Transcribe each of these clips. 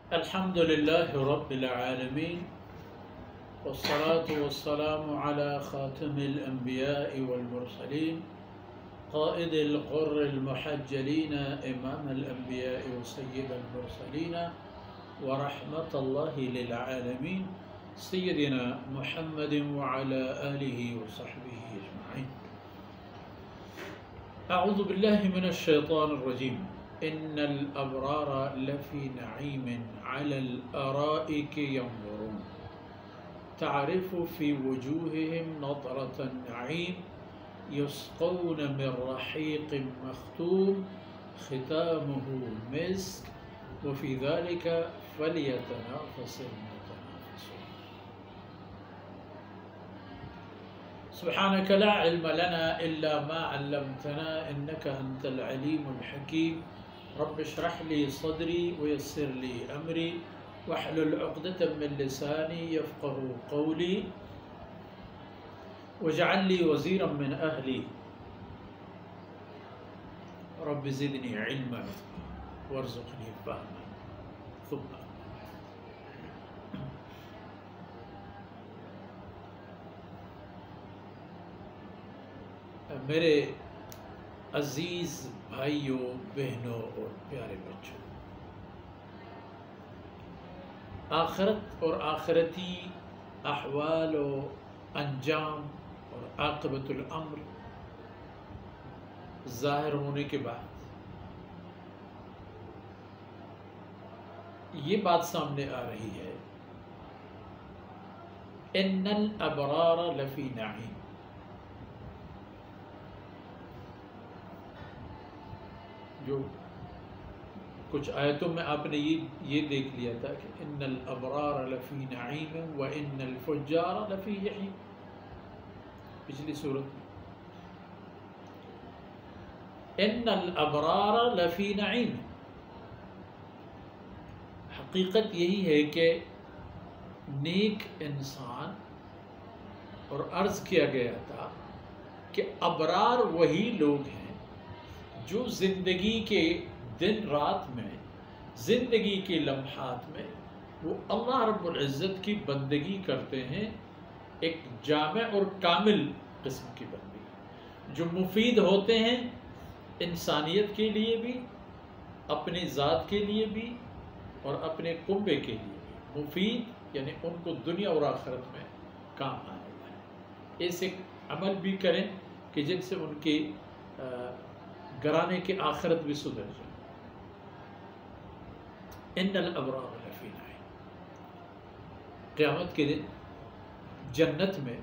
الحمد لله رب العالمين، والصلاة والسلام على خاتم الأنبياء والمرسلين، قائد الغر المحجلين، إمام الأنبياء وسيد المرسلين، ورحمة الله للعالمين، سيدنا محمد وعلى آله وصحبه أجمعين. أعوذ بالله من الشيطان الرجيم. إن الأبرار لفي نعيم على الأرائك ينظرون تعرف في وجوههم نضرة النعيم يسقون من رحيق مختوم ختامه مسك وفي ذلك فليتنافس المتنافسون. سبحانك لا علم لنا إلا ما علمتنا إنك أنت العليم الحكيم. رب اشرح لي صدري ويسر لي أمري واحلل عقدة من لساني يفقه قولي واجعل لي وزيرا من أهلي رب زدني علما وارزقني فهما. ثم میرے عزیز بھائیوں، بہنوں اور پیارے بچوں، آخرت اور آخرتی احوال و انجام اور عاقبت الامر ظاہر ہونے کے بعد یہ بات سامنے آ رہی ہے، ان الابرار لفی نعیم. جو کچھ آیتوں میں آپ نے یہ دیکھ لیا تھا کہ ان الابرار لفی نعیم وان الفجار لفی جحیم، پچھلی صورت میں ان الابرار لفی نعیم. حقیقت یہی ہے کہ نیک انسان، اور عرض کیا گیا تھا کہ ابرار وہی لوگ ہیں جو زندگی کے دن رات میں، زندگی کے لمحات میں وہ اللہ رب العزت کی بندگی کرتے ہیں، ایک جامع اور کامل قسم کی بندگی جو مفید ہوتے ہیں انسانیت کے لیے بھی، اپنی ذات کے لیے بھی اور اپنے کنبے کے لیے بھی. مفید یعنی ان کو دنیا اور آخرت میں کام آنے والے ایسے عمل بھی کریں کہ جن سے ان کی گھرانے کی آخرت بھی سدھر جائے. ان الابرار لفی نعیم. قیامت کے دن جنت میں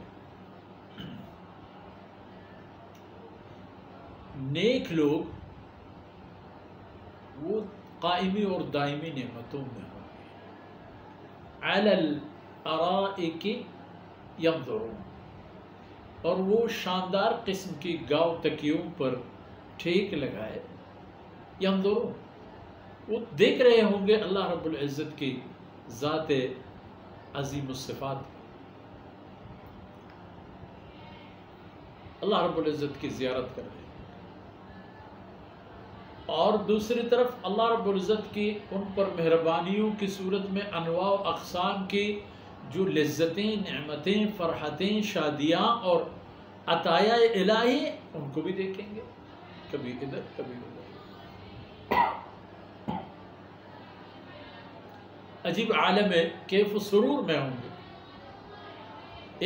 نیک لوگ وہ قائمی اور دائمی نعمتوں میں ہوں گے. علی الارائک ینظرون، اور وہ شاندار قسم کی گاؤ تکیوں پر ٹھیک لگائے. ینظرون، وہ دیکھ رہے ہوں گے اللہ رب العزت کی ذات عظیم الصفات، اللہ رب العزت کی زیارت کر رہے ہیں. اور دوسری طرف اللہ رب العزت کی ان پر مہربانیوں کی صورت میں انواع و اقسام کی جو لذتیں، نعمتیں، فرحتیں، شادیاں اور عطایا الہی ان کو بھی دیکھیں گے، کبھی ادھر کبھی ادھر. عجیب عالم کیف و سرور میں ہوں گے.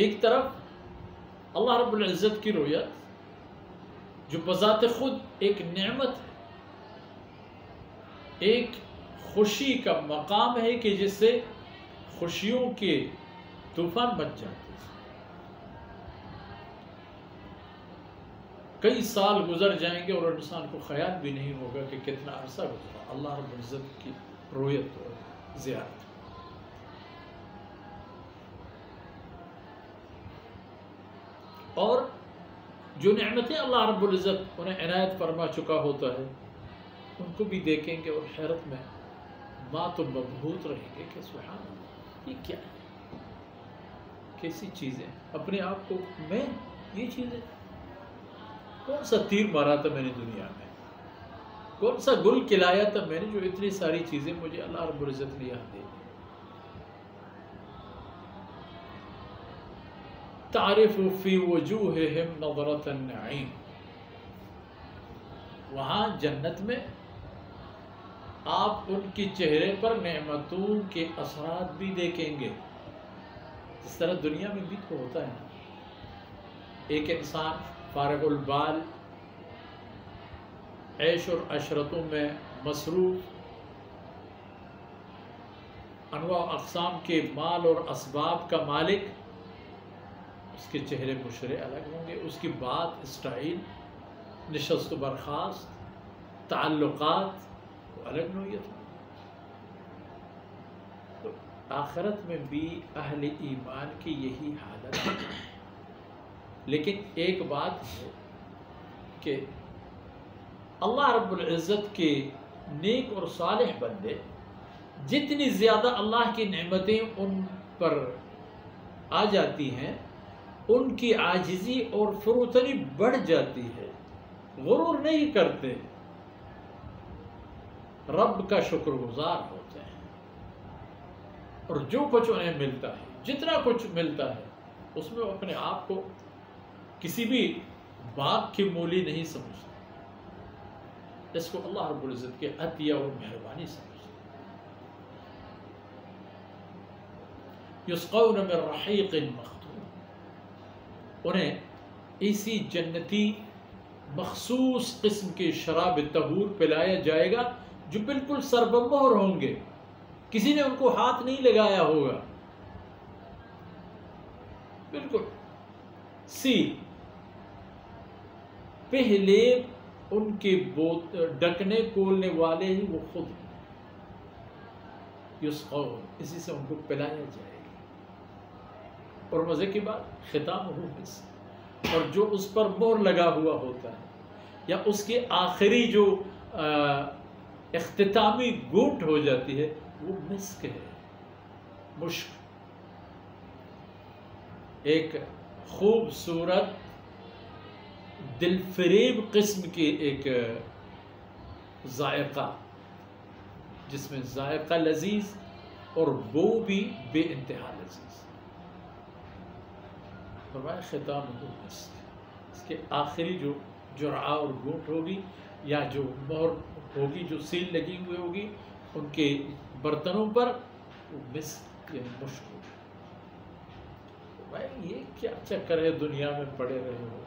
ایک طرف اللہ رب العزت کی رؤیت جو بذات خود ایک نعمت ہے، ایک خوشی کا مقام ہے کہ جس سے خوشیوں کے طوفان بچ جاتے ہیں. کئی سال گزر جائیں گے اور انسان کو خیال بھی نہیں ہوگا کہ کتنا عرصہ گزرا اللہ رب العزت کی رؤیت اور زیارت. اور جو نعمتیں اللہ رب العزت انہیں عنایت فرما چکا ہوتا ہے ان کو بھی دیکھیں گے اور حیرت میں تو مبہوت رہیں گے کہ سبحان اللہ، یہ کیا ہے، کیسی چیزیں. اپنے آپ کو میں یہ چیزیں کون سا تیر مارا تھا میں نے دنیا میں، کون سا گل کھلایا تھا میں نے جو اتنی ساری چیزیں مجھے اللہ رب العزت نے یہاں دے دی. تعرف فی وجوہہم نظرۃ النعیم، وہاں جنت میں آپ ان کے چہرے پر نعمتوں کے اثرات بھی دیکھیں گے، جس طرح دنیا میں بھی تو ہوتا ہے نا. ایک انسان فارغ البال عیش اور عشرتوں میں مصروف، انواع اقسام کے مال اور اسباب کا مالک، اس کے چہرے مشرے الگ ہوں گے، اس کی بات، اسٹائل، نشست و برخاست، تعلقات وہ الگ نوعیت ہوں. تو آخرت میں بھی اہل ایمان کی یہی حالت ہے. لیکن ایک بات ہے کہ اللہ رب العزت کے نیک اور صالح بندے جتنی زیادہ اللہ کی نعمتیں ان پر آ جاتی ہیں ان کی عاجزی اور فروتنی بڑھ جاتی ہے، غرور نہیں کرتے، رب کا شکر گزار ہوتے ہیں، اور جو کچھ انہیں ملتا ہے، جتنا کچھ ملتا ہے، اس میں وہ اپنے آپ کو کسی بھی باغ کی مولی نہیں سمجھتے، اس کو اللہ رب العزت کے عطیہ اور مہربانی سمجھتے. یسقون من رحیق مختوم، انہیں اسی جنتی مخصوص قسم کی شراب طہور پلایا جائے گا جو بالکل سربمہر ہوں گے، کسی نے ان کو ہاتھ نہیں لگایا ہوگا، بالکل سیل. پہلے ان کے ڈکنے کھولنے والے ہی وہ خود ہیں. یسقون، اسی سے ان کو پلایا جائے گا. اور مزے کی بات، ختام ہو مسک، اور جو اس پر مہر لگا ہوا ہوتا ہے یا اس کی آخری جو اختتامی گھونٹ ہو جاتی ہے وہ مسک ہے، مشک. ایک خوبصورت دل فریب قسم کی ایک ذائقہ، جس میں ذائقہ لذیذ اور بو بھی بے انتہا لذیذ. فرمایا ختام ہو مسک، اس کے آخری جو جرعہ اور گھونٹ ہوگی یا جو مہر ہوگی، جو سیل لگی ہوئی ہوگی ان کے برتنوں پر، وہ مسک یا مشک ہوگی. بھائی یہ کیا چکر ہے دنیا میں پڑے رہے ہو،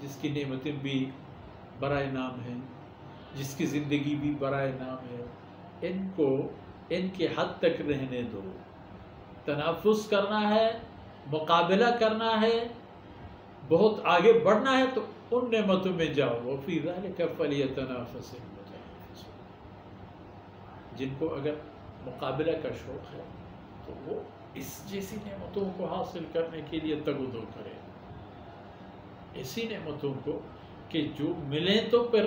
جس کی نعمتیں بھی برائے نام ہیں، جس کی زندگی بھی برائے نام ہے، ان کو ان کی حد تک رہنے دو. تنافس کرنا ہے، مقابلہ کرنا ہے، بہت آگے بڑھنا ہے تو ان نعمتوں میں جاؤ. وَفِي ذَلِكَ فَلْيَتَنَافَسِ الْمُتَنَافِسُونَ. جن کو اگر مقابلہ کا شوق ہے تو وہ اس جیسی نعمتوں کو حاصل کرنے کے لیے تگ و دو کرے، ایسی نعمتوں کو کہ جو ملیں تو پھر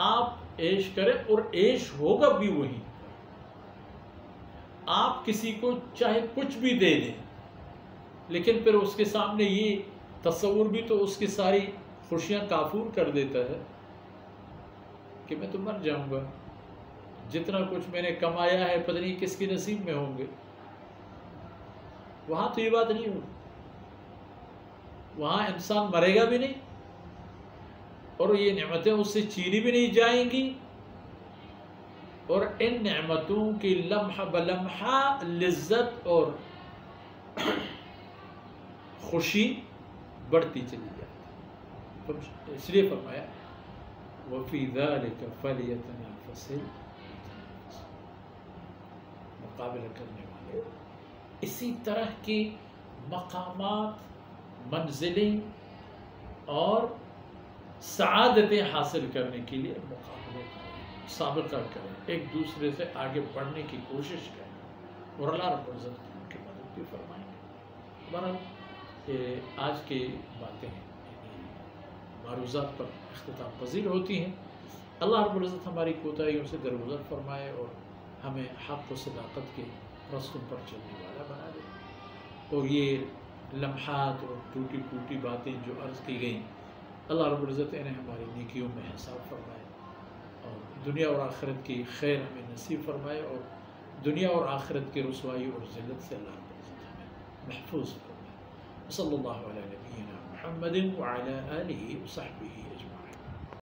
آپ عیش کریں، اور عیش ہوگا بھی وہی. آپ کسی کو چاہے کچھ بھی دے دیں، لیکن پھر اس کے سامنے یہ تصور بھی تو اس کی ساری خوشیاں کافور کر دیتا ہے کہ میں تو مر جاؤں گا، جتنا کچھ میں نے کمایا ہے پتہ نہیں کس کی نصیب میں ہوں گے. وہاں تو یہ بات نہیں ہوگی، وہاں انسان مرے گا بھی نہیں، اور یہ نعمتیں اس سے چینی بھی نہیں جائیں گی، اور ان نعمتوں کی لمحہ بلمحہ لذت اور خوشی بڑھتی چلی جاتی. اس لیے فرمایا وَفِي ذَلِكَ فَلْيَتَنَافَسِ الْمُتَنَافِسُونَ، مقابلہ کرنے والے اسی طرح کی مقامات، منزلیں اور سعادتیں حاصل کرنے کے لیے مقابلے کریں، مسابقہ کریں، ایک دوسرے سے آگے بڑھنے کی کوشش کریں، اور اللہ رب العزت ان کی مدد بھی فرمائیں گے. بہرحال آج کی باتیں معروضات پر اختتام پذیر ہوتی ہیں. اللہ رب العزت ہماری کوتاہیوں سے درگزر فرمائے اور ہمیں حق و صداقت کے رستوں پر چلنے والا بنا دے. اور یہ لمحات اور ٹوٹی ٹوٹی باتیں جو عرض کی گئیں، اللہ رب العزت انہیں ہماری نیکیوں میں حساب فرمائے اور دنیا اور آخرت کی خیر ہمیں نصیب فرمائے، اور دنیا اور آخرت کی رسوائی اور ذلت سے اللہ رب العزت ہمیں محفوظ فرمائے۔ صلی اللہ علیہ نبینا محمد وعلی آلہ وصحبہ